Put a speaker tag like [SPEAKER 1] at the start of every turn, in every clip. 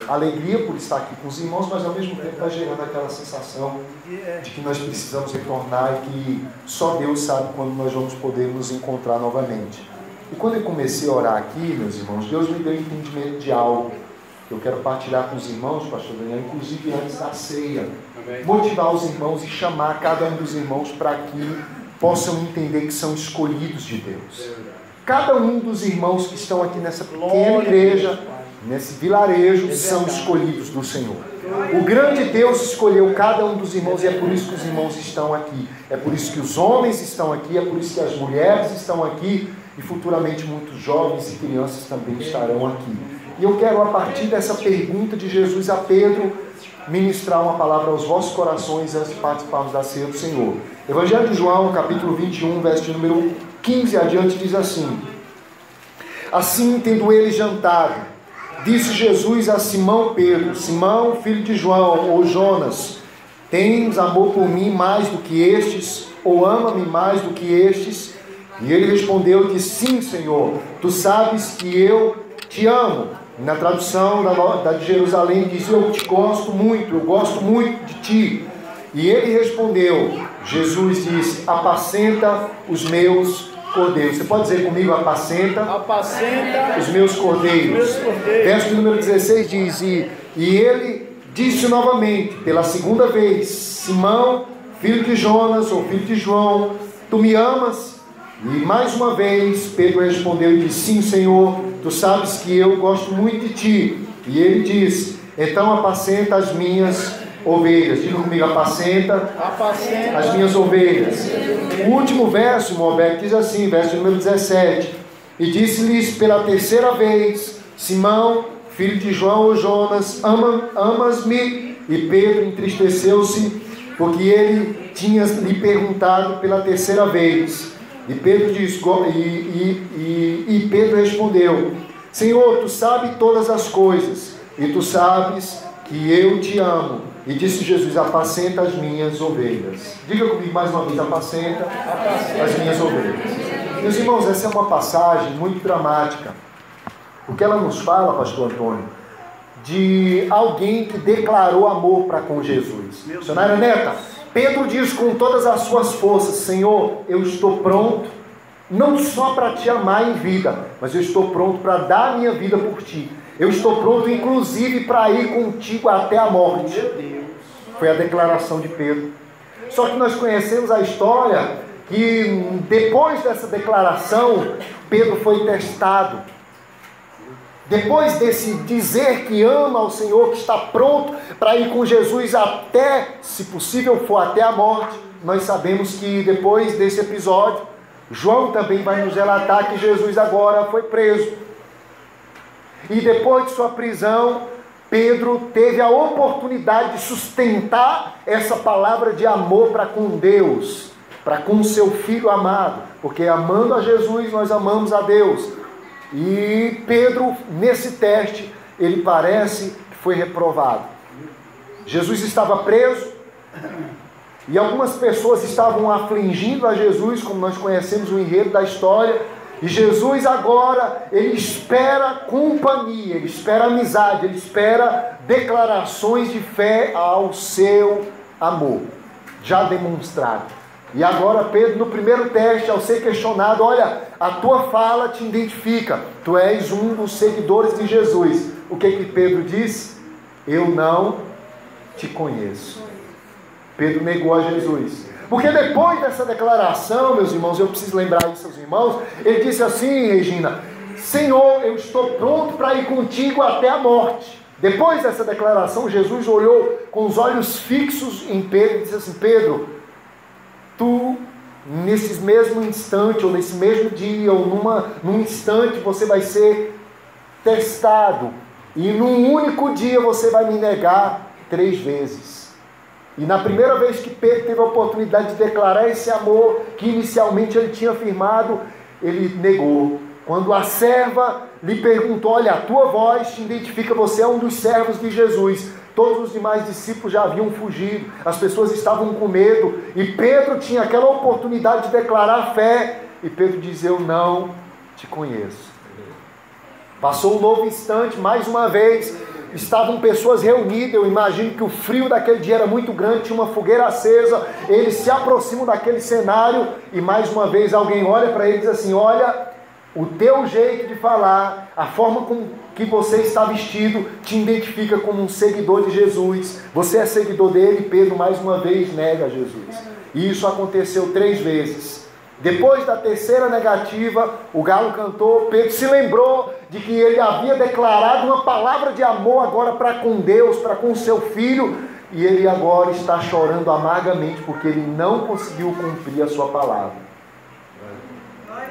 [SPEAKER 1] alegria por estar aqui com os irmãos, mas ao mesmo tempo está gerando aquela sensação de que nós precisamos retornar e que só Deus sabe quando nós vamos poder nos encontrar novamente. E quando eu comecei a orar aqui, meus irmãos, Deus me deu entendimento de algo que eu quero partilhar com os irmãos, pastor Daniel, inclusive antes da ceia. Motivar os irmãos e chamar cada um dos irmãos para que possam entender que são escolhidos de Deus. Cada um dos irmãos que estão aqui nessa pequena igreja, nesse vilarejo, são escolhidos do Senhor. O grande Deus escolheu cada um dos irmãos e é por isso que os irmãos estão aqui. É por isso que os homens estão aqui, é por isso que as mulheres estão aqui e futuramente muitos jovens e crianças também estarão aqui. E eu quero, a partir dessa pergunta de Jesus a Pedro, ministrar uma palavra aos vossos corações antes de participarmos da ceia do Senhor. Evangelho de João, capítulo 21, verso número 15 adiante, diz assim: Assim, tendo ele jantado, disse Jesus a Simão Pedro: Simão, filho de João, ou Jonas, tens amor por mim mais do que estes? Ou ama-me mais do que estes? E ele respondeu e disse: Sim, Senhor, tu sabes que eu te amo. Na tradução da de Jerusalém diz: eu te gosto muito, eu gosto muito de ti. E ele respondeu, Jesus disse: apacenta os meus cordeiros. Você pode dizer comigo: apacenta os meus cordeiros. Verso número 16 diz: e ele disse novamente, pela segunda vez: Simão, filho de Jonas, ou filho de João, tu me amas? E mais uma vez Pedro respondeu e disse: sim, Senhor, tu sabes que eu gosto muito de ti. E ele disse: então apacenta as minhas ovelhas. Diga comigo: apacenta as minhas ovelhas. O último verso, Moabé, diz assim, verso número 17: e disse-lhes pela terceira vez: Simão, filho de João ou Jonas, amas-me? E Pedro entristeceu-se, porque ele tinha lhe perguntado pela terceira vez. E Pedro disse, e Pedro respondeu: Senhor, tu sabes todas as coisas, e tu sabes que eu te amo. E disse Jesus: apacenta as minhas ovelhas. Diga comigo mais uma vez: apacenta as minhas ovelhas. Meus irmãos, essa é uma passagem muito dramática. O que ela nos fala, pastor Antônio, de alguém que declarou amor para com Jesus. Missionária Neta, Pedro diz com todas as suas forças: Senhor, eu estou pronto, não só para te amar em vida, mas eu estou pronto para dar a minha vida por ti. Eu estou pronto, inclusive, para ir contigo até a morte. Foi a declaração de Pedro. Só que nós conhecemos a história que depois dessa declaração, Pedro foi testado. Depois desse dizer que ama ao Senhor, que está pronto para ir com Jesus até, se possível for até a morte, nós sabemos que depois desse episódio, João também vai nos relatar que Jesus agora foi preso. E depois de sua prisão, Pedro teve a oportunidade de sustentar essa palavra de amor para com Deus, para com seu Filho amado, porque amando a Jesus, nós amamos a Deus. E Pedro, nesse teste, ele parece que foi reprovado. Jesus estava preso, e algumas pessoas estavam afligindo a Jesus, como nós conhecemos o enredo da história. E Jesus agora, ele espera companhia, ele espera amizade, ele espera declarações de fé ao seu amor, já demonstrado. E agora Pedro, no primeiro teste, ao ser questionado: olha, a tua fala te identifica, tu és um dos seguidores de Jesus. O que Pedro disse? Eu não te conheço. Pedro negou a Jesus. Porque depois dessa declaração, meus irmãos, eu preciso lembrar isso aos irmãos, ele disse assim, Regina: Senhor, eu estou pronto para ir contigo até a morte. Depois dessa declaração, Jesus olhou com os olhos fixos em Pedro e disse assim: Pedro, tu, nesse mesmo instante, ou nesse mesmo dia, ou num instante, você vai ser testado. E num único dia você vai me negar 3 vezes. E na primeira vez que Pedro teve a oportunidade de declarar esse amor, que inicialmente ele tinha afirmado, ele negou. Quando a serva lhe perguntou: olha, a tua voz te identifica, você é um dos servos de Jesus. Todos os demais discípulos já haviam fugido, as pessoas estavam com medo, e Pedro tinha aquela oportunidade de declarar fé, e Pedro diz: eu não te conheço. Passou um novo instante, mais uma vez, estavam pessoas reunidas, eu imagino que o frio daquele dia era muito grande, tinha uma fogueira acesa, eles se aproximam daquele cenário e mais uma vez alguém olha para eles e diz assim, olha, o teu jeito de falar, a forma com que você está vestido, te identifica como um seguidor de Jesus, você é seguidor dele. Pedro mais uma vez nega Jesus, e isso aconteceu 3 vezes. Depois da terceira negativa, o galo cantou, Pedro se lembrou de que ele havia declarado uma palavra de amor agora para com Deus, para com seu filho, e ele agora está chorando amargamente porque ele não conseguiu cumprir a sua palavra.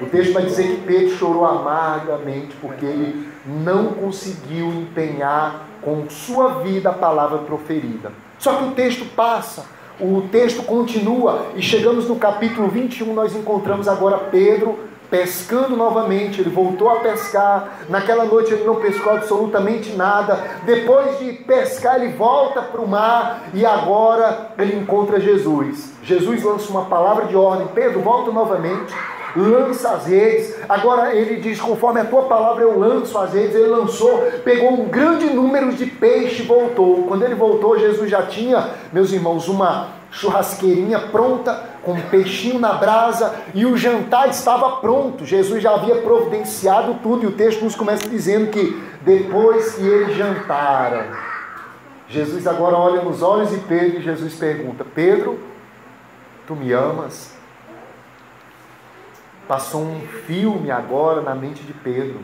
[SPEAKER 1] O texto vai dizer que Pedro chorou amargamente porque ele não conseguiu empenhar com sua vida a palavra proferida. Só que o texto passa, o texto continua e chegamos no capítulo 21, nós encontramos agora Pedro pescando novamente. Ele voltou a pescar, naquela noite ele não pescou absolutamente nada, depois de pescar ele volta para o mar e agora ele encontra Jesus. Jesus lança uma palavra de ordem, Pedro, volta novamente, lança as redes. Agora ele diz, conforme a tua palavra eu lanço as redes. Ele lançou, pegou um grande número de peixe e voltou. Quando ele voltou, Jesus já tinha, meus irmãos, uma churrasqueirinha pronta, com um peixinho na brasa, e o jantar estava pronto. Jesus já havia providenciado tudo, e o texto nos começa dizendo que depois que eles jantaram, Jesus agora olha nos olhos de Pedro e Jesus pergunta, Pedro, tu me amas? Passou um filme agora na mente de Pedro,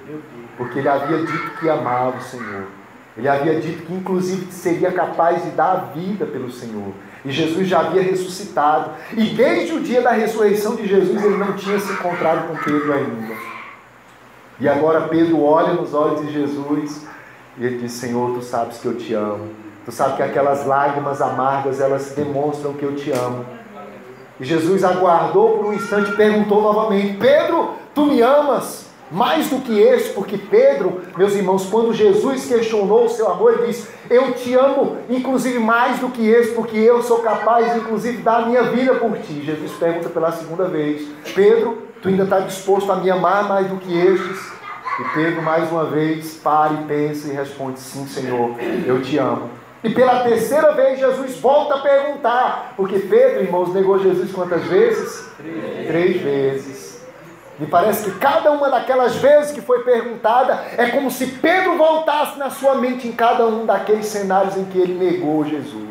[SPEAKER 1] porque ele havia dito que amava o Senhor. Ele havia dito que inclusive seria capaz de dar a vida pelo Senhor. E Jesus já havia ressuscitado. E desde o dia da ressurreição de Jesus, ele não tinha se encontrado com Pedro ainda. E agora Pedro olha nos olhos de Jesus e ele diz, Senhor, tu sabes que eu te amo. Tu sabes que aquelas lágrimas amargas, elas demonstram que eu te amo. E Jesus aguardou por um instante e perguntou novamente, Pedro, tu me amas mais do que este? Porque Pedro, meus irmãos, quando Jesus questionou o seu amor, ele disse, eu te amo inclusive mais do que este, porque eu sou capaz de inclusive dar a minha vida por ti. Jesus pergunta pela segunda vez, Pedro, tu ainda está disposto a me amar mais do que estes? E Pedro mais uma vez para e pensa e responde, sim Senhor, eu te amo. E pela terceira vez Jesus volta a perguntar, porque Pedro, irmãos, negou Jesus quantas vezes? 3 vezes. Me parece que cada uma daquelas vezes que foi perguntada, é como se Pedro voltasse na sua mente em cada um daqueles cenários em que ele negou Jesus.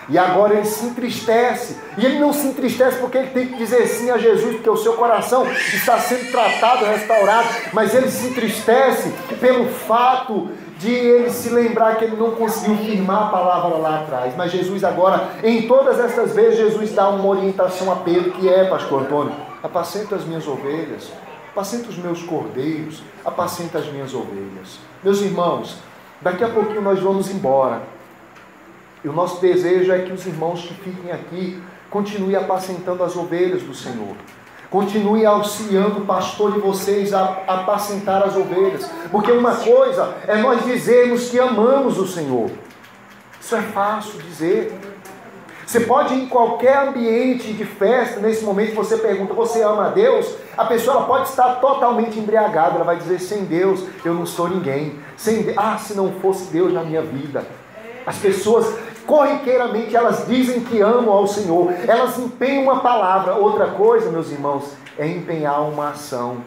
[SPEAKER 1] E agora ele se entristece, e ele não se entristece porque ele tem que dizer sim a Jesus, porque o seu coração está sendo tratado, restaurado, mas ele se entristece pelo fato de ele se lembrar que ele não conseguiu firmar a palavra lá atrás. Mas Jesus agora, em todas essas vezes, Jesus dá uma orientação a Pedro, que é, pastor Antônio, apacenta as minhas ovelhas, apacenta os meus cordeiros, apacenta as minhas ovelhas. Meus irmãos, daqui a pouquinho nós vamos embora, e o nosso desejo é que os irmãos que fiquem aqui continuem apacentando as ovelhas do Senhor. Continue auxiliando o pastor de vocês a apacentar as ovelhas. Porque uma coisa é nós dizermos que amamos o Senhor. Isso é fácil dizer. Você pode ir em qualquer ambiente de festa, nesse momento você pergunta, você ama a Deus? A pessoa ela pode estar totalmente embriagada, ela vai dizer, sem Deus eu não sou ninguém. Se não fosse Deus na minha vida. As pessoas corriqueiramente elas dizem que amam ao Senhor, elas empenham uma palavra. Outra coisa, meus irmãos, é empenhar uma ação,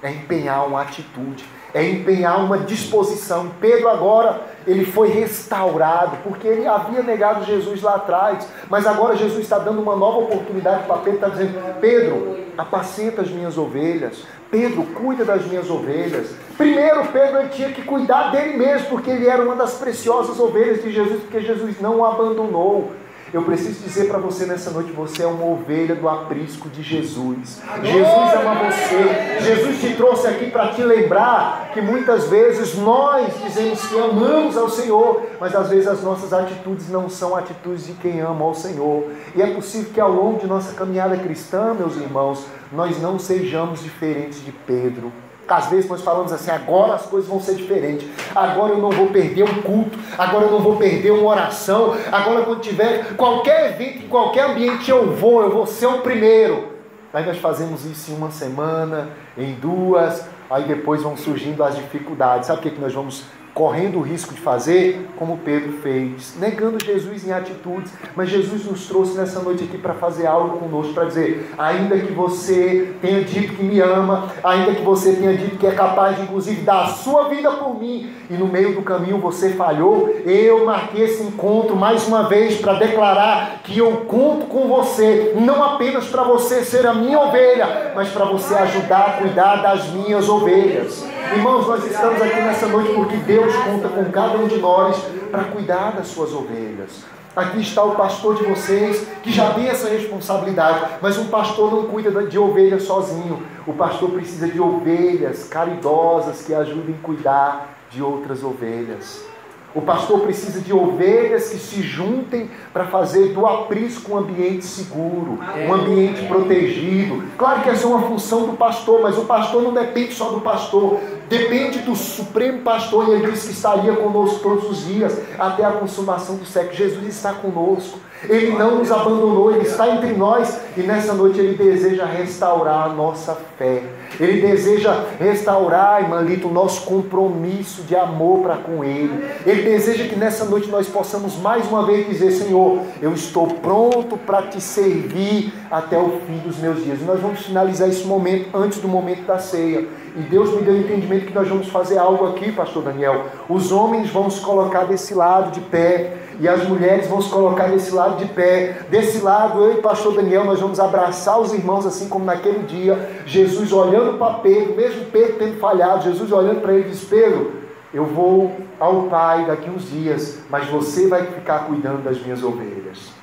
[SPEAKER 1] é empenhar uma atitude, é empenhar uma disposição. Pedro agora, ele foi restaurado, porque ele havia negado Jesus lá atrás, mas agora Jesus está dando uma nova oportunidade para Pedro, está dizendo, Pedro, apacenta as minhas ovelhas, Pedro, cuida das minhas ovelhas. Primeiro, Pedro ele tinha que cuidar dele mesmo, porque ele era uma das preciosas ovelhas de Jesus, porque Jesus não o abandonou. Eu preciso dizer para você nessa noite, você é uma ovelha do aprisco de Jesus. Jesus ama você. Jesus te trouxe aqui para te lembrar que muitas vezes nós dizemos que amamos ao Senhor, mas às vezes as nossas atitudes não são atitudes de quem ama ao Senhor. E é possível que ao longo de nossa caminhada cristã, meus irmãos, nós não sejamos diferentes de Pedro. Às vezes nós falamos assim, agora as coisas vão ser diferentes, agora eu não vou perder um culto, agora eu não vou perder uma oração, agora quando tiver qualquer evento, em qualquer ambiente eu vou ser o primeiro. Aí nós fazemos isso em uma semana, em 2, aí depois vão surgindo as dificuldades. Sabe o que nós vamos correndo o risco de fazer como Pedro fez, negando Jesus em atitudes. Mas Jesus nos trouxe nessa noite aqui para fazer algo conosco, para dizer: ainda que você tenha dito que me ama, ainda que você tenha dito que é capaz de inclusive dar a sua vida por mim, e no meio do caminho você falhou, eu marquei esse encontro mais uma vez para declarar que eu conto com você, não apenas para você ser a minha ovelha, mas para você ajudar a cuidar das minhas ovelhas. Irmãos, nós estamos aqui nessa noite porque Deus conta com cada um de nós para cuidar das suas ovelhas. Aqui está o pastor de vocês, que já tem essa responsabilidade, mas um pastor não cuida de ovelhas sozinho. O pastor precisa de ovelhas caridosas que ajudem a cuidar de outras ovelhas. O pastor precisa de ovelhas que se juntem para fazer do aprisco um ambiente seguro, um ambiente protegido. Claro que essa é uma função do pastor, mas o pastor não depende só do pastor, depende do supremo pastor, e ele disse que estaria conosco todos os dias, até a consumação do século. Jesus está conosco, Ele não nos abandonou, Ele está entre nós, e nessa noite Ele deseja restaurar a nossa fé. Ele deseja restaurar, irmãlito, o nosso compromisso de amor para com Ele. Ele deseja que nessa noite nós possamos mais uma vez dizer: Senhor, eu estou pronto para te servir até o fim dos meus dias. E nós vamos finalizar esse momento antes do momento da ceia. E Deus me deu o entendimento que nós vamos fazer algo aqui, pastor Daniel. Os homens vão se colocar desse lado de pé, e as mulheres vão se colocar desse lado de pé. Desse lado, eu e pastor Daniel, nós vamos abraçar os irmãos, assim como naquele dia, Jesus olhando para Pedro, mesmo Pedro tendo falhado, Jesus olhando para ele e diz: Pedro, eu vou ao Pai daqui uns dias, mas você vai ficar cuidando das minhas ovelhas.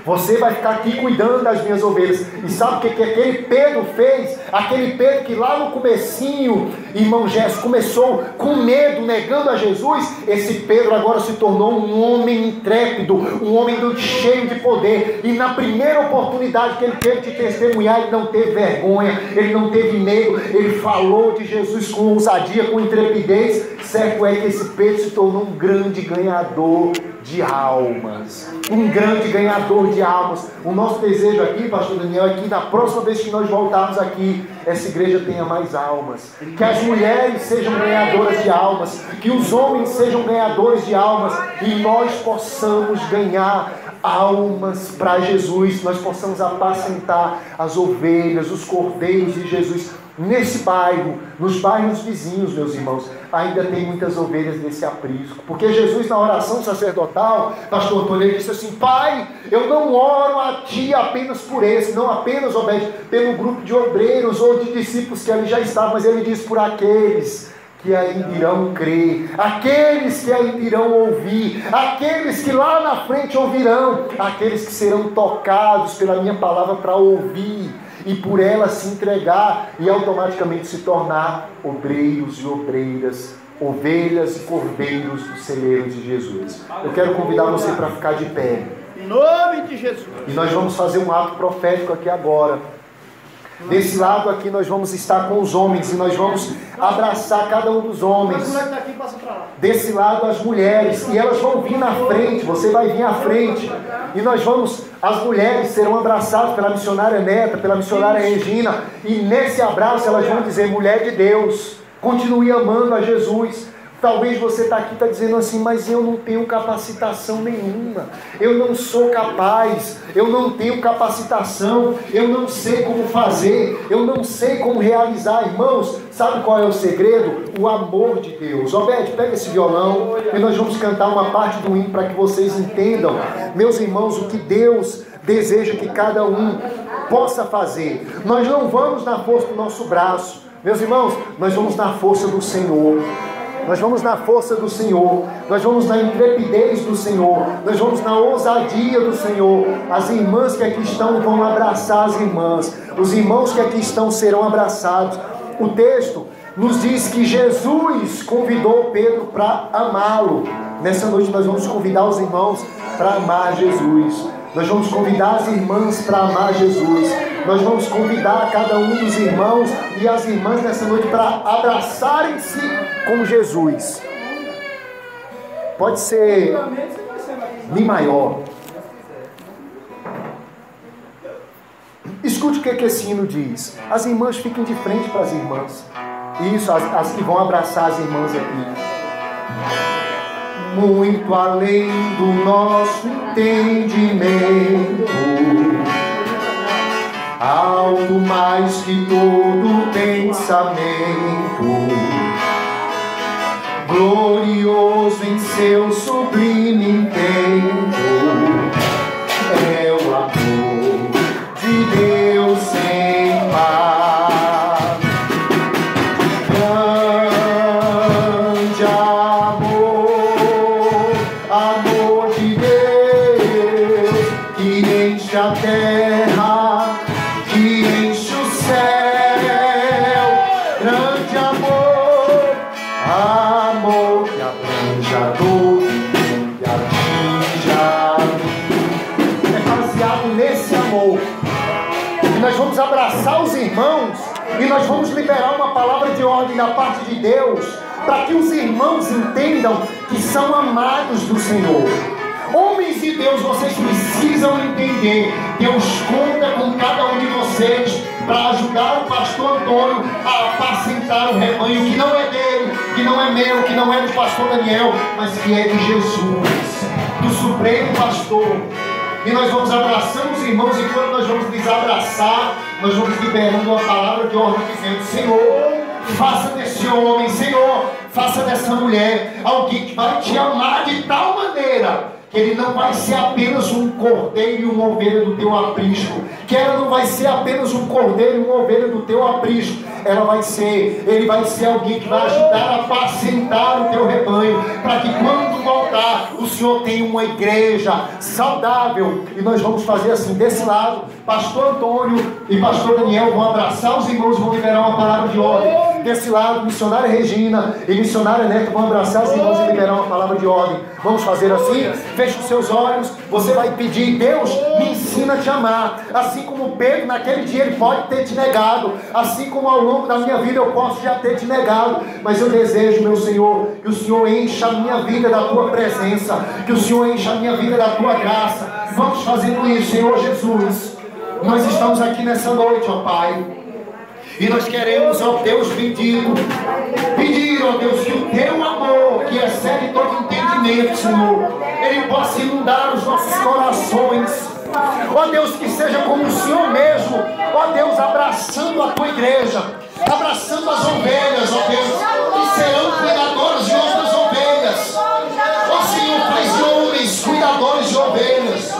[SPEAKER 1] Você vai ficar aqui cuidando das minhas ovelhas. E sabe o que aquele Pedro fez? Aquele Pedro que lá no comecinho, irmão Gerson, começou com medo, negando a Jesus. Esse Pedro agora se tornou um homem intrépido, um homem cheio de poder. E na primeira oportunidade que ele teve de testemunhar, ele não teve vergonha, ele não teve medo, ele falou de Jesus com ousadia, com intrepidez. Certo é que esse Pedro se tornou um grande ganhador de almas, um grande ganhador de almas. O nosso desejo aqui, pastor Daniel, é que na próxima vez que nós voltarmos aqui, essa igreja tenha mais almas, que as mulheres sejam ganhadoras de almas, que os homens sejam ganhadores de almas, e nós possamos ganhar almas para Jesus, nós possamos apacentar as ovelhas, os cordeiros de Jesus. Nesse bairro, nos bairros vizinhos, meus irmãos, ainda tem muitas ovelhas desse aprisco, porque Jesus, na oração sacerdotal, pastor Antônio, ele disse assim: Pai, eu não oro a Ti apenas por esse, não apenas, obede, pelo grupo de obreiros ou de discípulos que ali já estavam, mas ele diz por aqueles que ainda irão crer, aqueles que ainda irão ouvir, aqueles que lá na frente ouvirão, aqueles que serão tocados pela minha palavra para ouvir, e por ela se entregar e automaticamente se tornar obreiros e obreiras, ovelhas e cordeiros do celeiro de Jesus. Eu quero convidar você para ficar de pé,
[SPEAKER 2] em nome de Jesus,
[SPEAKER 1] e nós vamos fazer um ato profético aqui agora. Desse lado aqui nós vamos estar com os homens, e nós vamos abraçar cada um dos homens. Desse lado as mulheres, e elas vão vir na frente, você vai vir à frente, e nós vamos, as mulheres serão abraçadas pela missionária Neta, pela missionária Regina, e nesse abraço elas vão dizer: mulher de Deus, continue amando a Jesus. Talvez você está aqui, está dizendo assim: mas eu não tenho capacitação nenhuma, eu não sou capaz, eu não tenho capacitação, eu não sei como fazer, eu não sei como realizar. Irmãos, sabe qual é o segredo? O amor de Deus. Obede, pega esse violão e nós vamos cantar uma parte do hino para que vocês entendam, meus irmãos, o que Deus deseja que cada um possa fazer. Nós não vamos na força do nosso braço, meus irmãos, nós vamos na força do Senhor. Nós vamos na força do Senhor, nós vamos na intrepidez do Senhor, nós vamos na ousadia do Senhor. As irmãs que aqui estão vão abraçar as irmãs, os irmãos que aqui estão serão abraçados. O texto nos diz que Jesus convidou Pedro para amá-lo. Nessa noite nós vamos convidar os irmãos para amar Jesus. Nós vamos convidar as irmãs para amar Jesus. Nós vamos convidar cada um dos irmãos e as irmãs nessa noite para abraçarem-se com Jesus. Pode ser Mi maior. Escute o que esse hino diz. As irmãs fiquem de frente para as irmãs. Isso, as que vão abraçar as irmãs aqui. muito além do nosso entendimento, alto mais que todo pensamento, glorioso em seu sublime intento, é o amor de Deus sem par. Grande amor, amor de Deus, que enche a terra, que enche o céu. Grande amor, amor que abrange a todo mundo e atinge a mim. É baseado nesse amor que nós vamos abraçar os irmãos e nós vamos liberar uma palavra de ordem da parte de Deus, para que os irmãos entendam que são amados do Senhor. Homens de Deus, vocês precisam entender, Deus conta com cada um de vocês para ajudar o pastor Antônio a apacentar o rebanho que não é dele, que não é meu, que não é do pastor Daniel, mas que é de Jesus, do Supremo Pastor. E nós vamos abraçando os irmãos, e quando nós vamos lhes abraçar, nós vamos liberando uma palavra de ordem dizendo: Senhor, faça desse homem, Senhor, faça dessa mulher alguém que vai te amar de tal maneira que ele não vai ser apenas um cordeiro e uma ovelha do teu aprisco, que ela não vai ser apenas um cordeiro e uma ovelha do teu aprisco, ele vai ser alguém que vai ajudar a apacentar o teu rebanho, para que quando voltar, o Senhor tenha uma igreja saudável. E nós vamos fazer assim, desse lado, pastor Antônio e pastor Daniel vão abraçar os irmãos e vão liberar uma palavra de ordem. Desse lado, missionária Regina e missionária Neto vão abraçar os irmãos e liberar uma palavra de ordem. Vamos fazer assim? Feche os seus olhos, você vai pedir: Deus, me ensina a te amar. Assim como Pedro, naquele dia, ele pode ter te negado, assim como ao longo da minha vida eu posso já ter te negado, mas eu desejo, meu Senhor, que o Senhor encha a minha vida da tua presença, que o Senhor encha a minha vida da tua graça. Vamos fazendo isso, Senhor Jesus. Nós estamos aqui nessa noite, ó Pai, e nós queremos, ó Deus bendito, pedir, ó Deus, que o teu amor, que excede todo entendimento, Senhor, ele possa inundar os nossos corações. Ó Deus, que seja como o Senhor mesmo, ó Deus, abraçando a tua igreja, abraçando as ovelhas, ó Deus, que serão cuidadoras de outras ovelhas. Ó Senhor, faz de homens cuidadores de ovelhas,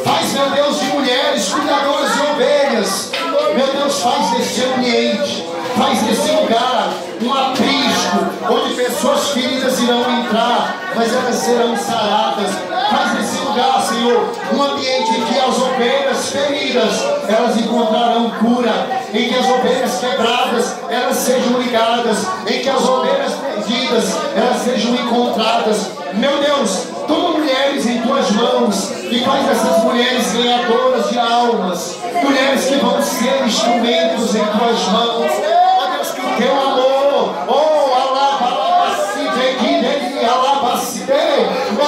[SPEAKER 1] faz, meu Deus, de mulheres cuidadoras de ovelhas. Meu Deus, faz desse ambiente, faz desse lugar um aprisco, onde pessoas feridas irão entrar, mas elas serão saradas. Faz desse lugar, Senhor, um ambiente em que as ovelhas feridas, elas encontrarão cura, em que as ovelhas quebradas, elas sejam ligadas, em que as ovelhas perdidas, elas sejam encontradas. Meu Deus, toma mulheres em tuas mãos e faz dessas mulheres ganhadoras de almas, mulheres que vão ser instrumentos em tuas mãos. Ó Deus, que o teu amor, ó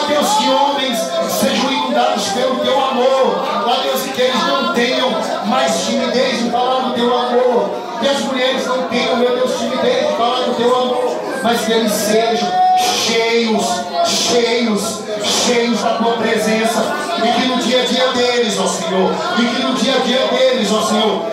[SPEAKER 1] Deus, que homens sejam inundados pelo teu amor. Ó Deus, que eles não tenham mais timidez de falar do teu amor, que as mulheres não tenham, meu Deus, timidez de falar do teu amor, mas que eles sejam cheios da tua presença, e que no dia a dia deles, ó Senhor,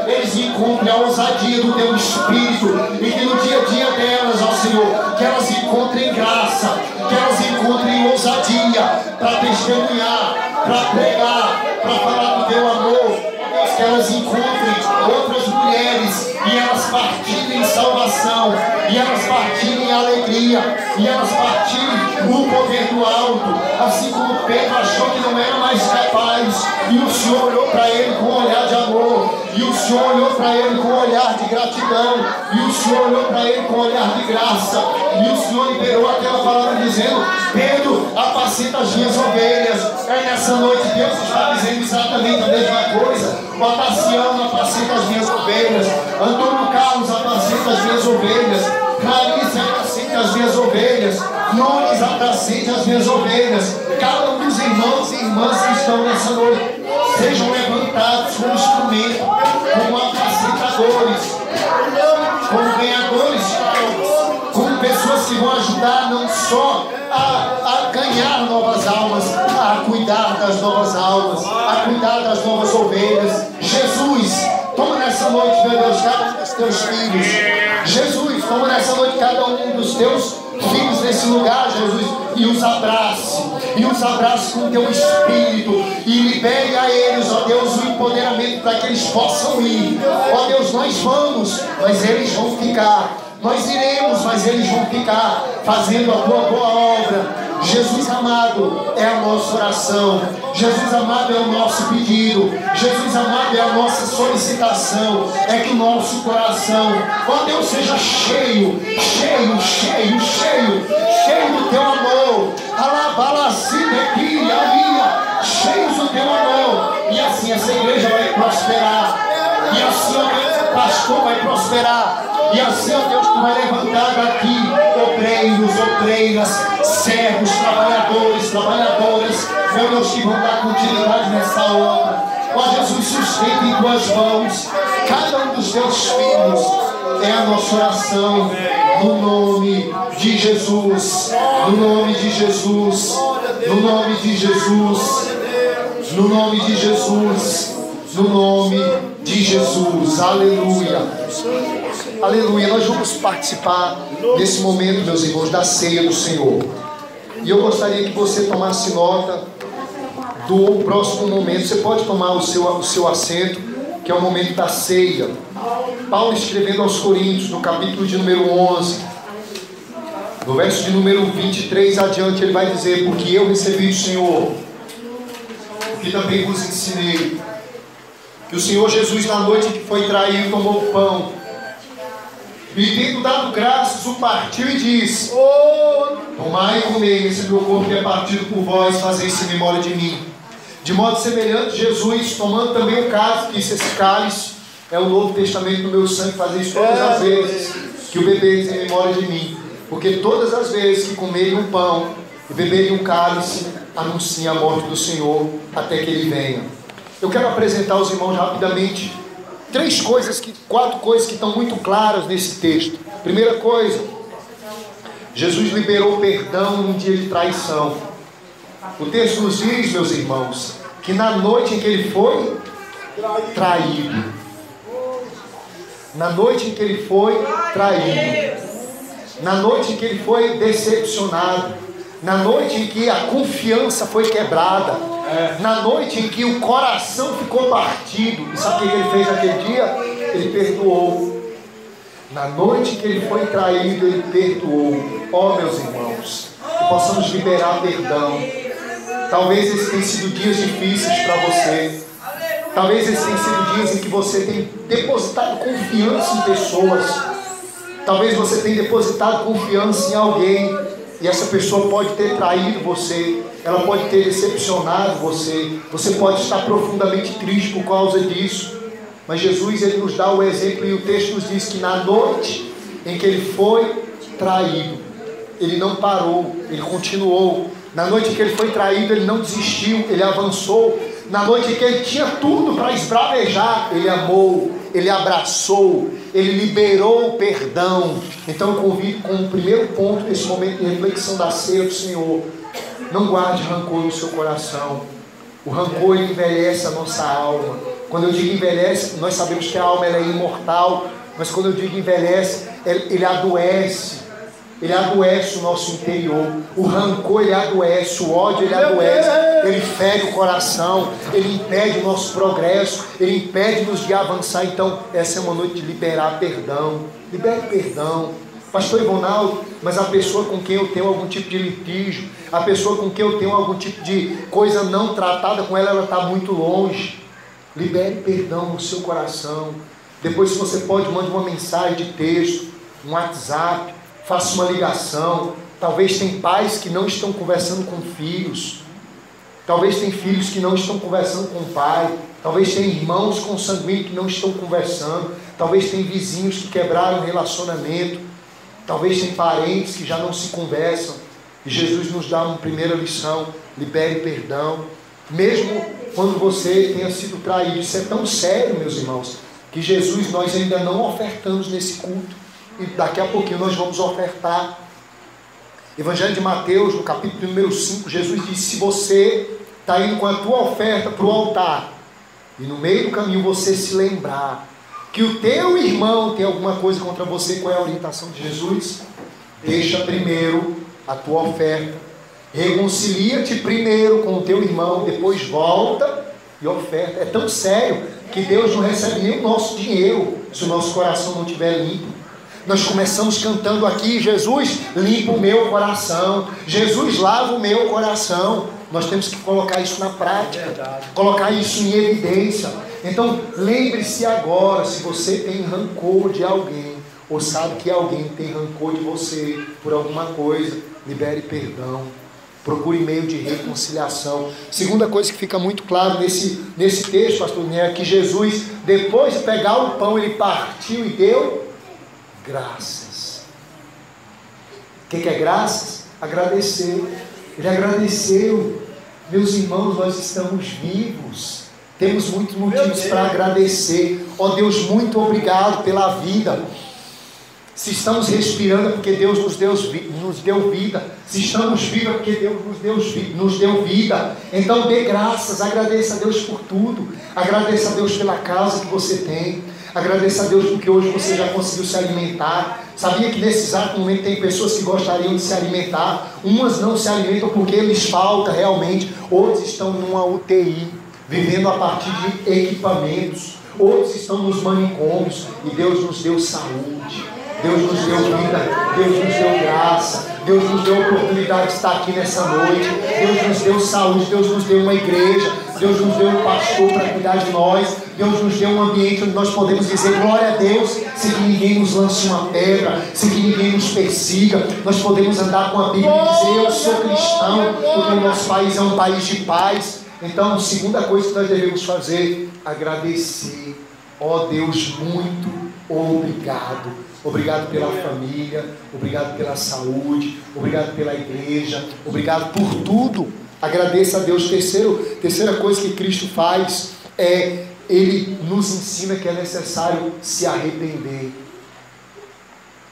[SPEAKER 1] eles encontrem a ousadia do teu Espírito, e que no dia a dia delas, ó Senhor, que elas encontrem graça, que elas encontrem ousadia para testemunhar, para pregar, para falar do teu amor. Que elas encontrem outras mulheres e elas partilhem salvação, e elas partilhem alegria, e elas partilhem o poder do alto. Assim como Pedro achou que não era mais capaz, e o Senhor olhou para ele com um olhar de amor, e o Senhor olhou para ele com um olhar de gratidão, e o Senhor olhou para ele com um olhar de graça, e o Senhor liberou aquela palavra dizendo: Pedro, apacenta as minhas ovelhas. É nessa noite Deus está dizendo exatamente a mesma coisa. Tassiano, apacenta as minhas ovelhas. Antônio Carlos, apacenta as minhas ovelhas. Clarice, apacenta as minhas ovelhas. Nunes, apacenta as minhas ovelhas. Cada um dos irmãos e irmãs que estão nessa noite sejam levantados como instrumento, como apacentadores, como ganhadores de almas, como pessoas que vão ajudar não só a ganhar novas almas, a cuidar das novas almas, a cuidar das novas ovelhas. Jesus, toma nessa noite, meu Deus, cada um dos teus filhos. Jesus, toma nessa noite cada um dos teus filhos nesse lugar, Jesus, e os abrace com o teu Espírito, e libere a eles, ó Deus, o empoderamento para que eles possam ir. Ó Deus, nós vamos, mas eles vão ficar. Nós iremos, mas eles vão ficar fazendo a tua boa obra. Jesus amado, é a nossa oração. Jesus amado, é o nosso pedido. Jesus amado, é a nossa solicitação. É que o nosso coração, ó Deus, seja cheio do teu amor. Cheios do teu amor. E assim essa igreja vai prosperar. E assim, ó Deus, o pastor vai prosperar. E assim, ó Deus, tu vai levantar daqui obreiros, obreiras, servos, trabalhadoras, meu Deus, que vão dar continuidade nessa obra. Ó Jesus, sustenta em tuas mãos cada um dos teus filhos. É a nossa oração, no nome de Jesus, no nome de Jesus, no nome de Jesus, no nome de Jesus, no nome de Jesus. Aleluia. Aleluia. Nós vamos participar desse momento, meus irmãos, da ceia do Senhor. E eu gostaria que você tomasse nota do próximo momento. Você pode tomar o seu assento, que é o momento da ceia. Paulo escrevendo aos Coríntios, no capítulo de número 11, no verso de número 23 adiante, ele vai dizer: porque eu recebi do Senhor, o que também vos ensinei, que o Senhor Jesus, na noite que foi traído, tomou o pão, e tendo dado graças, o partiu e disse: tomai e comei, esse meu corpo que é partido por vós, fazei isso em memória de mim. De modo semelhante, Jesus, tomando também o cálice, que esse cálice é o Novo Testamento do meu sangue, fazei isso todas as vezes que o bebeis em memória de mim. Porque todas as vezes que comerem um pão e beberem um cálice, anunciem a morte do Senhor até que Ele venha. Eu quero apresentar aos irmãos rapidamente quatro coisas que estão muito claras nesse texto. Primeira coisa, Jesus liberou perdão num dia de traição. O texto nos diz, meus irmãos, que na noite em que ele foi traído, na noite em que ele foi traído, na noite em que ele foi decepcionado, na noite em que a confiança foi quebrada, na noite em que o coração ficou partido, e sabe o que ele fez naquele dia? Ele perdoou. Na noite em que ele foi traído, ele perdoou. Ó, meus irmãos, que possamos liberar perdão. Talvez esses tenham sido dias difíceis para você. Talvez esses tenham sido dias em que você tem depositado confiança em pessoas. Talvez você tenha depositado confiança em alguém, e essa pessoa pode ter traído você, ela pode ter decepcionado você, você pode estar profundamente triste por causa disso. Mas Jesus, ele nos dá o exemplo, e o texto nos diz que na noite em que ele foi traído, ele não parou, ele continuou. Na noite em que ele foi traído, ele não desistiu, ele avançou. Na noite em que ele tinha tudo para esbravejar, ele amou, ele abraçou, ele liberou o perdão. Então eu convido com o primeiro ponto desse momento de reflexão da ceia do Senhor: não guarde rancor no seu coração. O rancor, ele envelhece a nossa alma. Quando eu digo envelhece, nós sabemos que a alma, ela é imortal, mas quando eu digo envelhece, ele adoece. Ele adoece o nosso interior. O rancor, ele adoece. O ódio, ele adoece. Ele fere o coração. Ele impede o nosso progresso. Ele impede-nos de avançar. Então, essa é uma noite de liberar perdão. Libere perdão. Pastor Ivonaldo, mas a pessoa com quem eu tenho algum tipo de litígio, a pessoa com quem eu tenho algum tipo de coisa não tratada com ela, ela está muito longe. Libere perdão no seu coração. Depois, se você pode, mande uma mensagem de texto, um WhatsApp. Faça uma ligação. Talvez tem pais que não estão conversando com filhos. Talvez tem filhos que não estão conversando com o pai. Talvez tem irmãos consanguíneos que não estão conversando. Talvez tem vizinhos que quebraram o relacionamento. Talvez tem parentes que já não se conversam. E Jesus nos dá uma primeira lição: libere perdão. Mesmo quando você tenha sido traído. Isso é tão sério, meus irmãos, que Jesus, nós ainda não ofertamos nesse culto. E daqui a pouquinho nós vamos ofertar. Evangelho de Mateus, no capítulo número 5, Jesus disse: se você está indo com a tua oferta para o altar, e no meio do caminho você se lembrar que o teu irmão tem alguma coisa contra você, qual é a orientação de Jesus? Deixa primeiro a tua oferta, reconcilia-te primeiro com o teu irmão, depois volta e oferta. É tão sério que Deus não recebe nem o nosso dinheiro se o nosso coração não estiver limpo. Nós começamos cantando aqui: Jesus limpa o meu coração, Jesus lava o meu coração. Nós temos que colocar isso na prática, colocar isso em evidência. Então lembre-se agora, se você tem rancor de alguém, ou sabe que alguém tem rancor de você por alguma coisa, libere perdão, procure meio de reconciliação. Segunda coisa que fica muito claro nesse texto, pastor Daniel, é que Jesus, depois de pegar o pão, ele partiu e deu graças. O que é graças? Agradecer. Ele agradeceu. Meus irmãos, nós estamos vivos, temos muitos motivos para agradecer. Ó Deus, muito obrigado pela vida. Se estamos respirando é porque Deus nos deu vida. Se estamos vivos é porque Deus nos deu vida. Então dê graças, agradeça a Deus por tudo. Agradeça a Deus pela casa que você tem. Agradeça a Deus porque hoje você já conseguiu se alimentar. Sabia que nesse exato momento tem pessoas que gostariam de se alimentar. Umas não se alimentam porque lhes falta realmente. Outros estão numa UTI, vivendo a partir de equipamentos. Outros estão nos manicômios. E Deus nos deu saúde, Deus nos deu vida, Deus nos deu graça, Deus nos deu a oportunidade de estar aqui nessa noite. Deus nos deu saúde, Deus nos deu uma igreja, Deus nos deu um pastor para cuidar de nós, Deus nos deu um ambiente onde nós podemos dizer glória a Deus, sem que ninguém nos lance uma pedra, sem que ninguém nos persiga. Nós podemos andar com a Bíblia e dizer: eu sou cristão, porque o nosso país é um país de paz. Então, a segunda coisa que nós devemos fazer, agradecer. Ó Deus, muito obrigado. Obrigado pela família, obrigado pela saúde, obrigado pela igreja, obrigado por tudo. Agradeça a Deus. Terceira coisa que Cristo faz é, Ele nos ensina que é necessário se arrepender.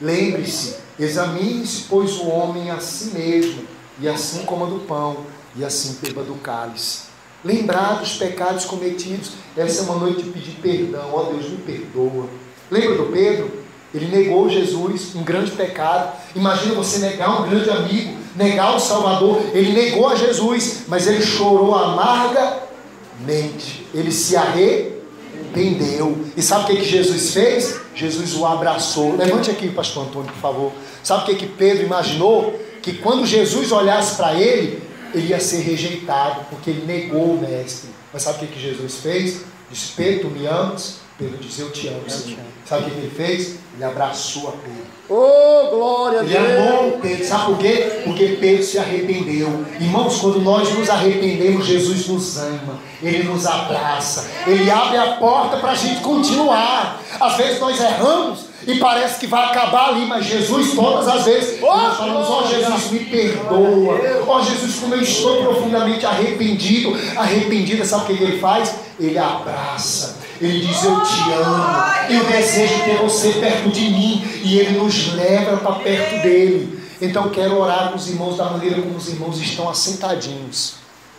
[SPEAKER 1] Lembre-se, examine-se, pois, o homem a si mesmo, e assim coma do pão, e assim beba do cálice. Lembrar dos pecados cometidos. Essa é uma noite de pedir perdão. Ó Deus, me perdoa. Lembra do Pedro? Ele negou Jesus, um grande pecado. Imagina você negar um grande amigo, negar o Salvador. Ele negou a Jesus, mas ele chorou amargamente. Ele se arrependeu. E sabe o que Jesus fez? Jesus o abraçou. Levante aqui, pastor Antônio, por favor. Sabe o que Pedro imaginou? Que quando Jesus olhasse para ele, ele ia ser rejeitado, porque ele negou o mestre. Mas sabe o que Jesus fez? Disse: Pedro, tu me amas? Pedro disse: eu te amo, Senhor. Sabe o que ele fez? Ele abraçou a Pedro.
[SPEAKER 2] Oh, glória a Deus!
[SPEAKER 1] Ele amou Pedro. Sabe por quê? Porque Pedro se arrependeu. Irmãos, quando nós nos arrependemos, Jesus nos ama, Ele nos abraça, Ele abre a porta para a gente continuar. Às vezes nós erramos e parece que vai acabar ali, mas Jesus, todas as vezes, nós falamos: ó Jesus, me perdoa. Ó Jesus, como eu estou profundamente arrependida, sabe o que Ele faz? Ele abraça. Ele diz: eu te amo, eu desejo ter você perto de mim. E Ele nos leva para perto dEle. Então quero orar com os irmãos da maneira como os irmãos estão assentadinhos.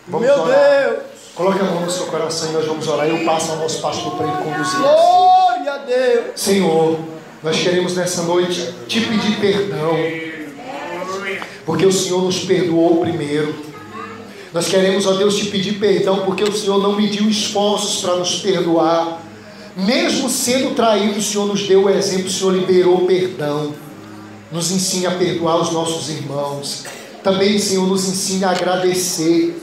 [SPEAKER 1] Vamos
[SPEAKER 2] Meu
[SPEAKER 1] orar.
[SPEAKER 2] Deus!
[SPEAKER 1] Coloque a mão no seu coração e nós vamos orar. Eu passo ao nosso pastor para ele conduzir.
[SPEAKER 2] Glória a Deus!
[SPEAKER 1] Senhor, nós queremos nessa noite te pedir perdão, porque o Senhor nos perdoou primeiro. Nós queremos, ó Deus, te pedir perdão porque o Senhor não mediu esforços para nos perdoar. Mesmo sendo traído, o Senhor nos deu o exemplo, o Senhor liberou perdão. Nos ensine a perdoar os nossos irmãos. Também, Senhor, nos ensine a agradecer.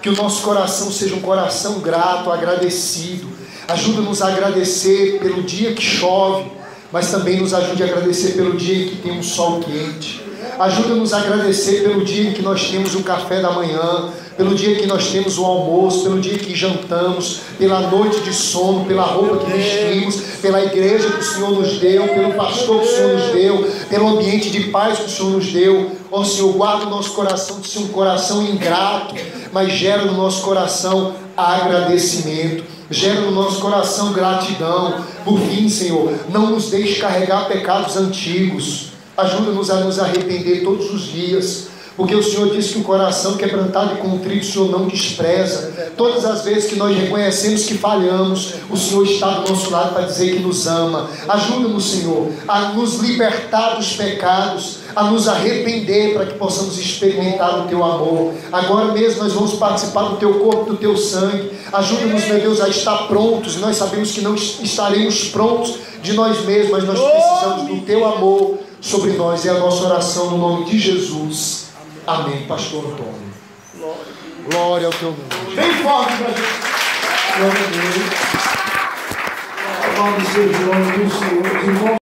[SPEAKER 1] Que o nosso coração seja um coração grato, agradecido. Ajuda-nos a agradecer pelo dia que chove, mas também nos ajude a agradecer pelo dia em que tem um sol quente. Ajuda-nos a agradecer pelo dia em que nós temos o café da manhã, pelo dia que nós temos o almoço, pelo dia que jantamos, pela noite de sono, pela roupa que vestimos, pela igreja que o Senhor nos deu, pelo pastor que o Senhor nos deu, pelo ambiente de paz que o Senhor nos deu. Ó Senhor, guarda o nosso coração de ser um coração ingrato, mas gera no nosso coração agradecimento, gera no nosso coração gratidão. Por fim, Senhor, não nos deixe carregar pecados antigos. Ajuda-nos a nos arrepender todos os dias, porque o Senhor disse que o coração quebrantado e contrito o Senhor não despreza. Todas as vezes que nós reconhecemos que falhamos, o Senhor está do nosso lado para dizer que nos ama. Ajuda-nos, Senhor, a nos libertar dos pecados, a nos arrepender para que possamos experimentar o Teu amor. Agora mesmo nós vamos participar do Teu corpo, do Teu sangue. Ajuda-nos, meu Deus, a estar prontos. Nós sabemos que não estaremos prontos de nós mesmos, mas nós precisamos do Teu amor sobre nós. É a nossa oração no nome de Jesus. Amém, pastor Antônio. Glória ao Teu nome.
[SPEAKER 2] Bem forte para gente. Glória a Deus. Louvado seja o nome do Senhor.